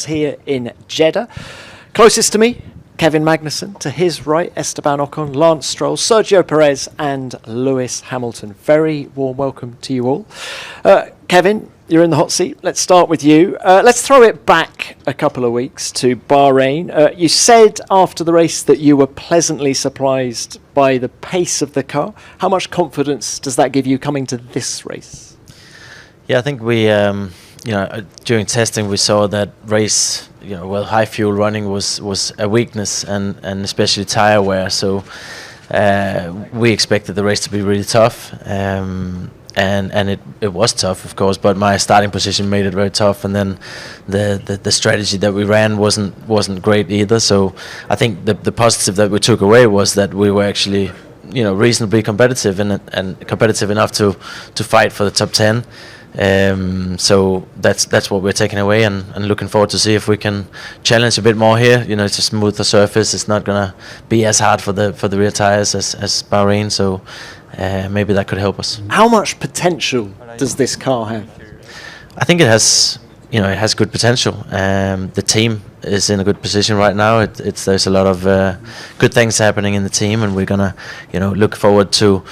Pilotos here in Jeddah. Closest to me, Kevin Magnussen. To his right, Esteban Ocón, Lance Stroll, Sergio Perez and Lewis Hamilton. Very warm welcome to you all. Kevin, you're in the hot seat. Let's start with you. Let's throw it back a couple of weeks to Bahrain. You said after the race that you were pleasantly surprised by the pace of the car. How much confidence does that give you coming to this race? Yeah, I think we, during testing we saw that race, high fuel running was a weakness and especially tire wear. So we expected the race to be really tough. And it was tough, of course, but my starting position made it very tough, and then the strategy that we ran wasn't great either. So I think the positive that we took away was that we were actually reasonably competitive and competitive enough to fight for the top 10. So that's what we're taking away, and looking forward to see if we can challenge a bit more here. It's a smoother surface. It's not gonna be as hard for the rear tires as Bahrain. So maybe that could help us. How much potential does this car have? I think it has good potential. The team is in a good position right now. There's a lot of good things happening in the team, and we're gonna look forward to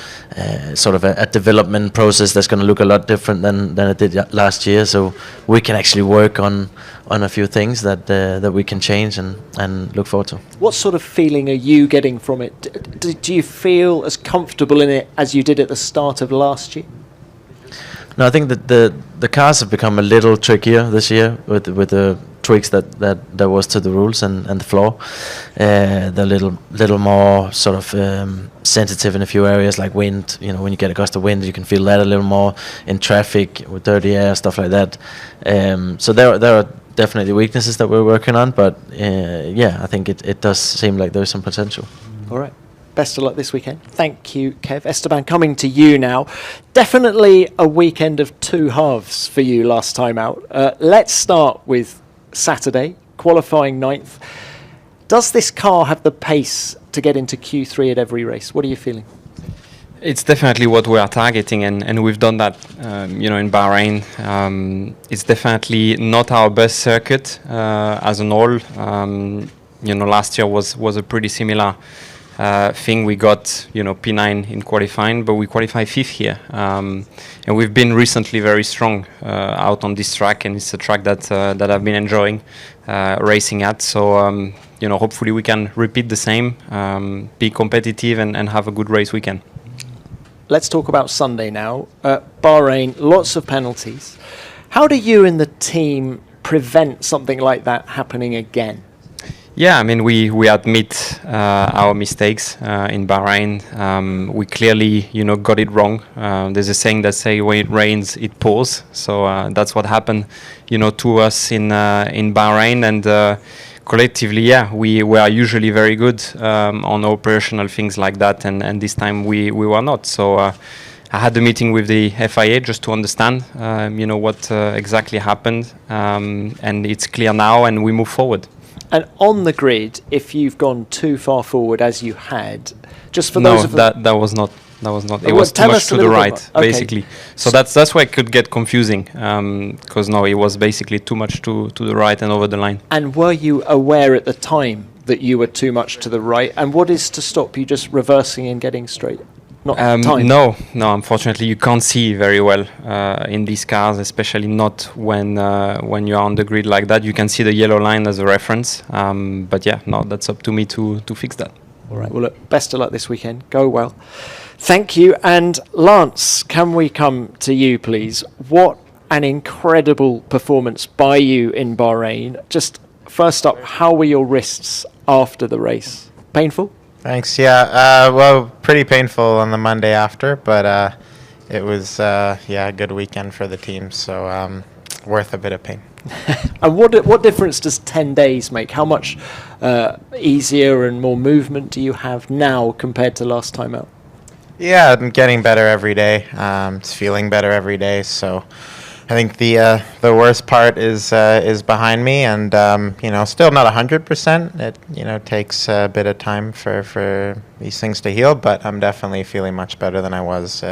sort of a development process that's gonna look a lot different than it did last year. So we can actually work on a few things that we can change and look forward to. What sort of feeling are you getting from it? Do you feel as comfortable in it as you did at the start of last year? No, I think that the cars have become a little trickier this year with the tweaks that there was to the rules and the floor. They're a little more sort of sensitive in a few areas, like wind. When you get a gust of wind, you can feel that a little more in traffic with dirty air, stuff like that. So there are definitely weaknesses that we're working on, but I think it does seem like there's some potential. All right. Best of luck this weekend. Thank you, Kev. Esteban, coming to you now. Definitely a weekend of two halves for you last time out. Let's start with Saturday, qualifying 9th. Does this car have the pace to get into Q3 at every race? What are you feeling? It's definitely what we are targeting, and we've done that, in Bahrain. It's definitely not our best circuit as an all. Last year was a pretty similar thing. We got P9 in qualifying, but we qualified 5th here, and we've been recently very strong out on this track, and it's a track that I've been enjoying racing at. So hopefully we can repeat the same, be competitive, and have a good race weekend. Let's talk about Sunday now. Bahrain, lots of penalties. How do you and the team prevent something like that happening again? Yeah, I mean, we admit our mistakes in Bahrain. We clearly, got it wrong. There's a saying that say when it rains, it pours. So that's what happened, to us in Bahrain. And collectively, we were usually very good on operational things like that. And this time we were not. So I had a meeting with the FIA just to understand, what exactly happened. And it's clear now, and we move forward. And on the grid, if you've gone too far forward as you had, just for those of that was not. It was too much to the right, basically. So that's why it could get confusing, because it was basically too much to the right and over the line. And were you aware at the time that you were too much to the right? And what is to stop you just reversing and getting straight? Not time. No. Unfortunately, you can't see very well in these cars, especially not when you are on the grid like that. You can see the yellow line as a reference, but that's up to me to fix that. All right. Well, look, best of luck this weekend. Go well. Thank you. And Lance, can we come to you, please? What an incredible performance by you in Bahrain. Just first up, how were your wrists after the race? Painful? Thanks. Yeah. Pretty painful on the Monday after, but it was a good weekend for the team. So worth a bit of pain. And what difference does 10 days make? How much easier and more movement do you have now compared to last time out? Yeah, I'm getting better every day. It's feeling better every day. So I think the worst part is behind me, and still not 100%. It takes a bit of time for these things to heal, but I'm definitely feeling much better than I was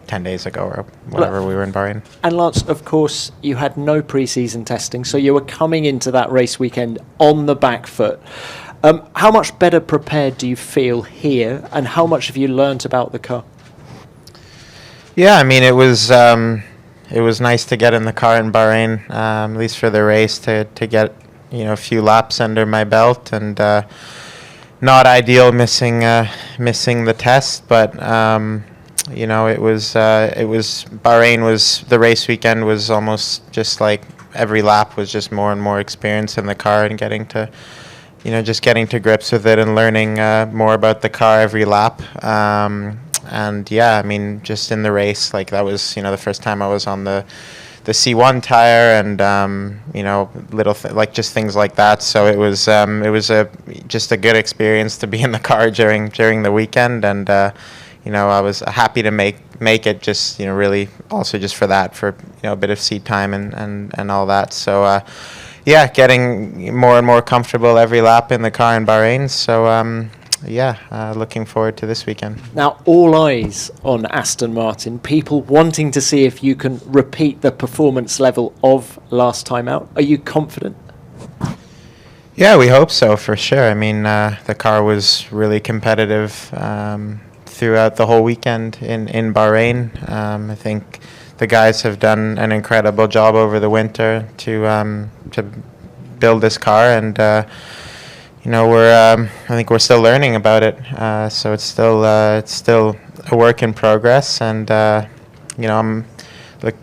10 days ago or whatever we were in Bahrain. And Lance, of course, you had no pre-season testing, so you were coming into that race weekend on the back foot. How much better prepared do you feel here, and how much have you learnt about the car? Yeah, I mean, it was nice to get in the car in Bahrain, at least for the race, to get a few laps under my belt, and not ideal missing the test, but it was Bahrain was the race weekend was almost just like every lap was just more and more experience in the car and getting to grips with it and learning more about the car every lap. And yeah, I mean, just in the race, like that was, the first time I was on the C1 tire, and like just things like that. So it was just a good experience to be in the car during the weekend, and I was happy to make it just really also just for that, for a bit of seat time and all that. So yeah, getting more and more comfortable every lap in the car in Bahrain. So looking forward to this weekend. Now, all eyes on Aston Martin, people wanting to see if you can repeat the performance level of last time out. Are you confident? Yeah, we hope so, for sure. I mean, the car was really competitive throughout the whole weekend in Bahrain. I think the guys have done an incredible job over the winter to build this car, and I think we're still learning about it. So it's still a work in progress, and I'm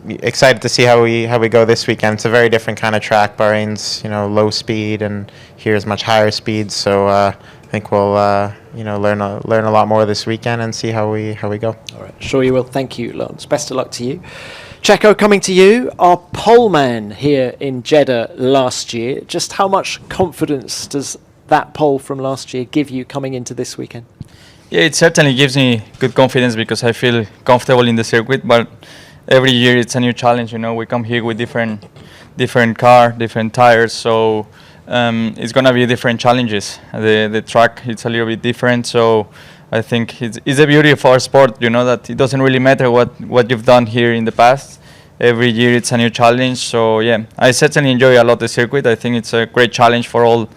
excited to see how we go this weekend. It's a very different kind of track. Bahrain's low speed, and here's much higher speed. So I think we'll learn a lot more this weekend and see how we go. All right, sure you will. Thank you, Lance. Best of luck to you. Checo, coming to you, our pole man here in Jeddah last year. Just how much confidence does that pole from last year give you coming into this weekend? Yeah, it certainly gives me good confidence because I feel comfortable in the circuit, but every year it's a new challenge. We come here with different car, different tires, so it's gonna be different challenges. The track, it's a little bit different, so I think it's the beauty of our sport, that it doesn't really matter what you've done here in the past. Every year it's a new challenge, so yeah, I certainly enjoy a lot the circuit. I think it's a great challenge for all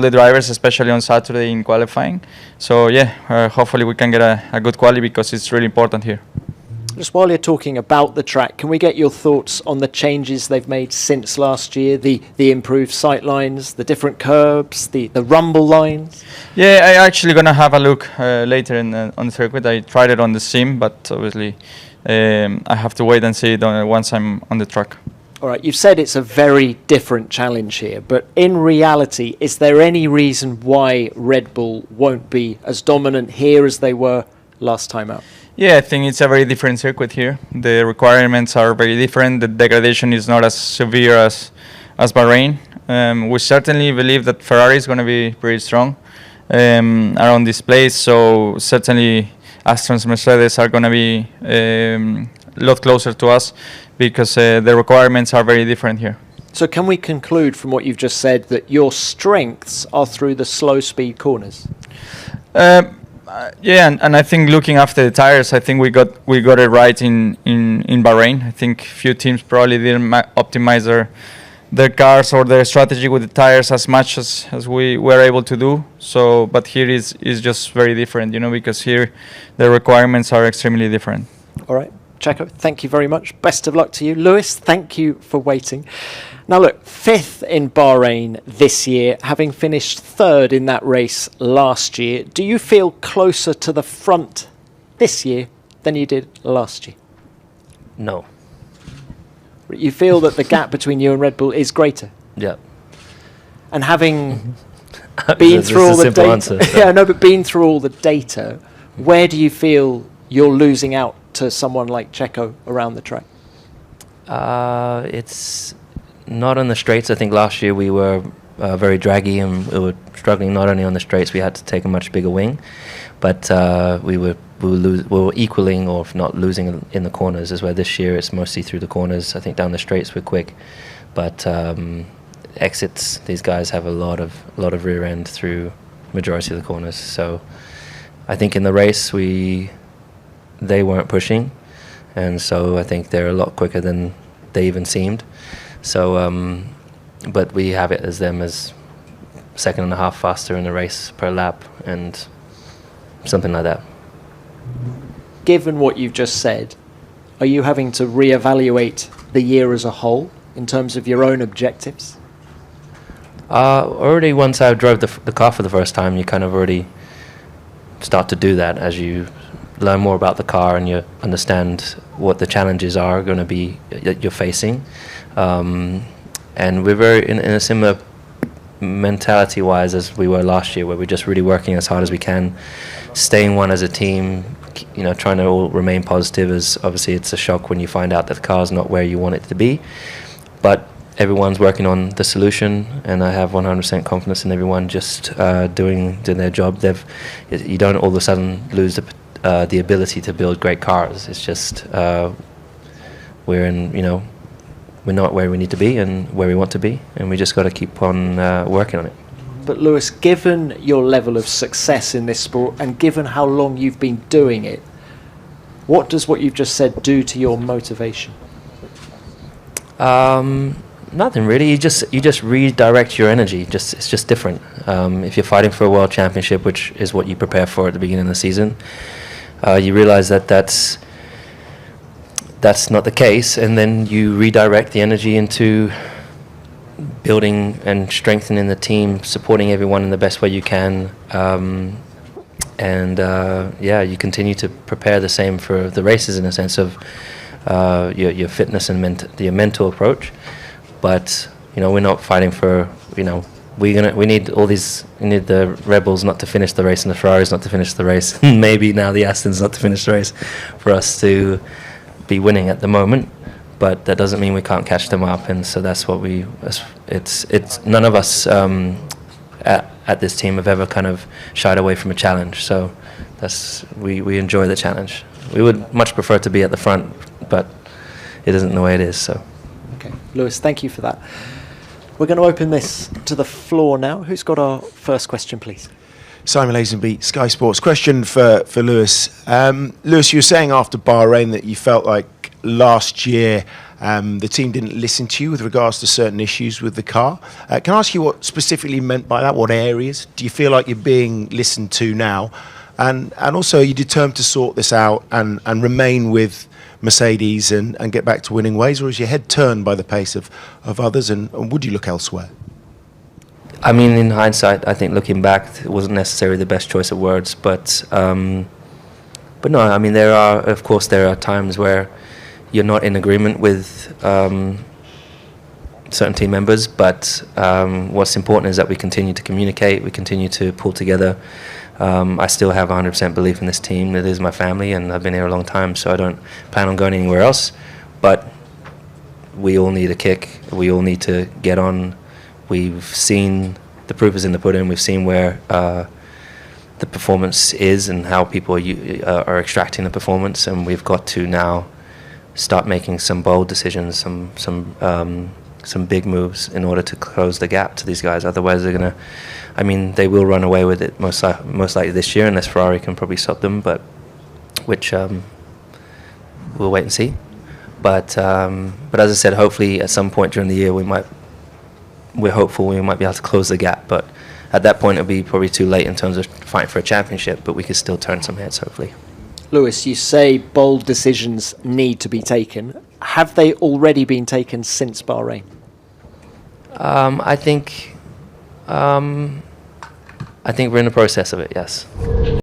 the drivers, especially on Saturday in qualifying. So yeah, hopefully we can get a good quali because it's really important here. Just while you're talking about the track, can we get your thoughts on the changes they've made since last year, the improved sight lines, the different curbs, the rumble lines? Yeah, I actually going to have a look later on the circuit. I tried it on the sim, but obviously I have to wait and see it once I'm on the track. All right, you've said it's a very different challenge here, but in reality, is there any reason why Red Bull won't be as dominant here as they were last time out? Yeah, I think it's a very different circuit here. The requirements are very different. The degradation is not as severe as Bahrain. We certainly believe that Ferrari is going to be pretty strong around this place, so certainly Aston's Mercedes are going to be a lot closer to us, because the requirements are very different here. So can we conclude from what you've just said that your strengths are through the slow speed corners? Yeah, and I think looking after the tires, I think we got it right in Bahrain. I think few teams probably didn't optimize their cars or their strategy with the tires as much as we were able to do. So, but here is just very different, because here the requirements are extremely different. All right. Checo, thank you very much. Best of luck to you. Lewis, thank you for waiting. Now look, 5th in Bahrain this year, having finished 3rd in that race last year. Do you feel closer to the front this year than you did last year? No. You feel that the gap between you and Red Bull is greater? Yeah. And having been through all the data, answer, so. Yeah, no, but been through all the data, where do you feel you're losing out to someone like Checo around the track? It's not on the straights. I think last year we were very draggy, and we were struggling not only on the straights. We had to take a much bigger wing, but we were equaling, or if not losing, in the corners. As where this year it's mostly through the corners. I think down the straights we're quick, but exits, these guys have a lot of rear end through majority of the corners. So I think in the race they weren't pushing. and so I think they're a lot quicker than they even seemed. So, but we have it as them as 2.5 faster in the race per lap and something like that. Given what you've just said, are you having to reevaluate the year as a whole in terms of your own objectives? Already once I drove the car for the first time, you kind of already start to do that as you learn more about the car and you understand what the challenges are going to be that you're facing. And we're very in a similar mentality-wise as we were last year, where we're just really working as hard as we can, staying one as a team, you know, trying to all remain positive, as obviously it's a shock when you find out that the car's not where you want it to be. But everyone's working on the solution, and I have 100% confidence in everyone just doing their job. You don't all of a sudden lose the ability to build great cars. It's just we're not where we need to be and where we want to be, and we just got to keep on working on it. But Lewis, given your level of success in this sport and given how long you've been doing it, what does what you've just said do to your motivation? Nothing really. You just redirect your energy. It's just different. If you're fighting for a world championship, which is what you prepare for at the beginning of the season, you realize that that's not the case, and then you redirect the energy into building and strengthening the team, supporting everyone in the best way you can, you continue to prepare the same for the races in a sense of your fitness and your mental approach. But we're not fighting for we need the Red Bulls not to finish the race and the Ferraris not to finish the race. Maybe now the Astons not to finish the race for us to be winning at the moment. But that doesn't mean we can't catch them up, and so that's what it's none of us at this team have ever kind of shied away from a challenge. So we enjoy the challenge. We would much prefer to be at the front, but it isn't the way it is. So. Okay, Lewis, thank you for that. We're going to open this to the floor now. Who's got our first question, please? Simon Lazenby, Sky Sports. Question for Lewis. Lewis, you were saying after Bahrain that you felt like last year the team didn't listen to you with regards to certain issues with the car. Can I ask you what specifically meant by that? What areas? Do you feel like you're being listened to now? And also, are you determined to sort this out and remain with Mercedes and get back to winning ways, or is your head turned by the pace of others, and would you look elsewhere? I mean, in hindsight, I think looking back, it wasn't necessarily the best choice of words, but no, I mean, there are times where you're not in agreement with certain team members, but what's important is that we continue to communicate, we continue to pull together. I still have 100% belief in this team. It is my family, and I've been here a long time, so I don't plan on going anywhere else. But we all need a kick. We all need to get on. We've seen the proof is in the pudding. We've seen where the performance is and how people are extracting the performance, and we've got to now start making some bold decisions, some big moves in order to close the gap to these guys. Otherwise, they will run away with it most likely this year, unless Ferrari can probably stop them. But which we'll wait and see. But as I said, hopefully at some point during the year we're hopeful we might be able to close the gap. But at that point, it'll be probably too late in terms of fighting for a championship. But we could still turn some heads, hopefully. Lewis, you say bold decisions need to be taken. Have they already been taken since Bahrain? I think we're in the process of it, yes.